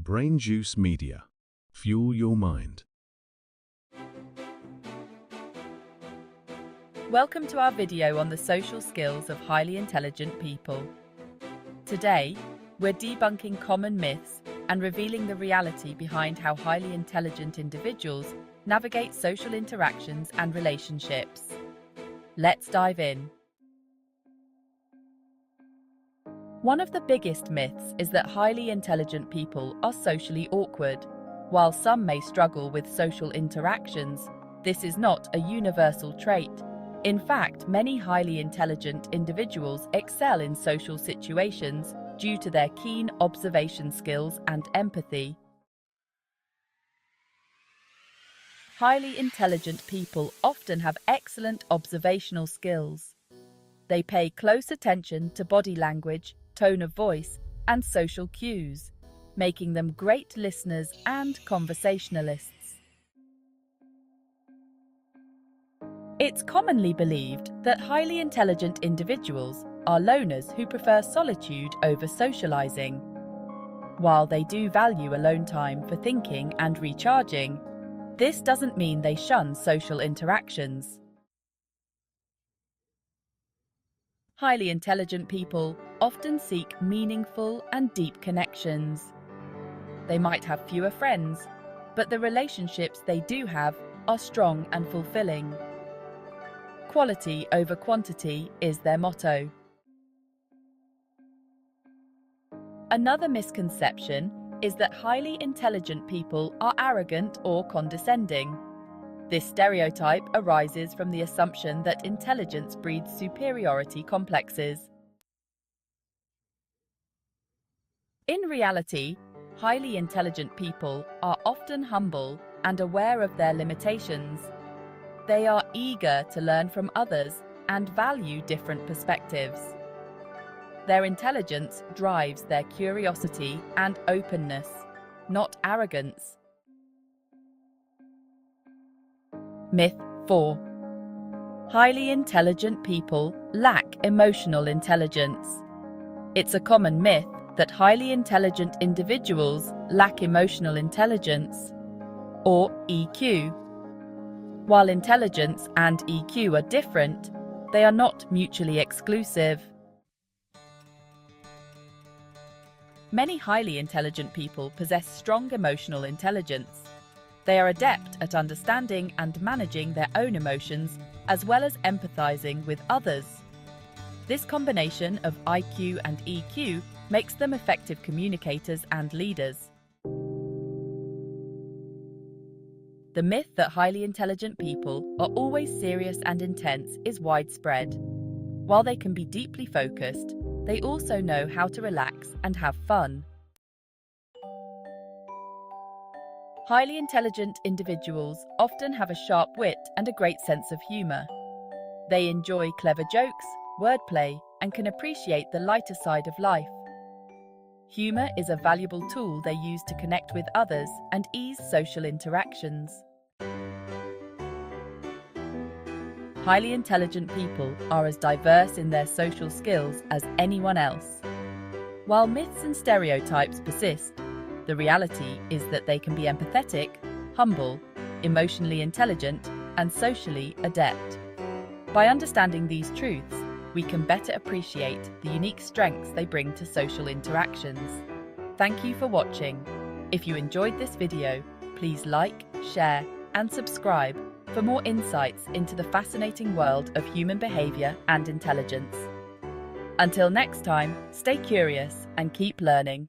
BrainJuice Media. Fuel your mind. Welcome to our video on the social skills of highly intelligent people. Today, we're debunking common myths and revealing the reality behind how highly intelligent individuals navigate social interactions and relationships. Let's dive in. One of the biggest myths is that highly intelligent people are socially awkward. While some may struggle with social interactions, this is not a universal trait. In fact, many highly intelligent individuals excel in social situations due to their keen observation skills and empathy. Highly intelligent people often have excellent observational skills. They pay close attention to body language, tone of voice, and social cues, making them great listeners and conversationalists. It's commonly believed that highly intelligent individuals are loners who prefer solitude over socializing. While they do value alone time for thinking and recharging, this doesn't mean they shun social interactions. Highly intelligent people often seek meaningful and deep connections. They might have fewer friends, but the relationships they do have are strong and fulfilling. Quality over quantity is their motto. Another misconception is that highly intelligent people are arrogant or condescending. This stereotype arises from the assumption that intelligence breeds superiority complexes. In reality, highly intelligent people are often humble and aware of their limitations. They are eager to learn from others and value different perspectives. Their intelligence drives their curiosity and openness, not arrogance. Myth 4. Highly intelligent people lack emotional intelligence. It's a common myth that highly intelligent individuals lack emotional intelligence, or EQ. While intelligence and EQ are different, they are not mutually exclusive. Many highly intelligent people possess strong emotional intelligence. They are adept at understanding and managing their own emotions, as well as empathizing with others. This combination of IQ and EQ makes them effective communicators and leaders. The myth that highly intelligent people are always serious and intense is widespread. While they can be deeply focused, they also know how to relax and have fun. Highly intelligent individuals often have a sharp wit and a great sense of humor. They enjoy clever jokes, wordplay, and can appreciate the lighter side of life. Humor is a valuable tool they use to connect with others and ease social interactions. Highly intelligent people are as diverse in their social skills as anyone else. While myths and stereotypes persist, the reality is that they can be empathetic, humble, emotionally intelligent, and socially adept. By understanding these truths, we can better appreciate the unique strengths they bring to social interactions. Thank you for watching. If you enjoyed this video, please like, share, and subscribe for more insights into the fascinating world of human behavior and intelligence. Until next time, stay curious and keep learning.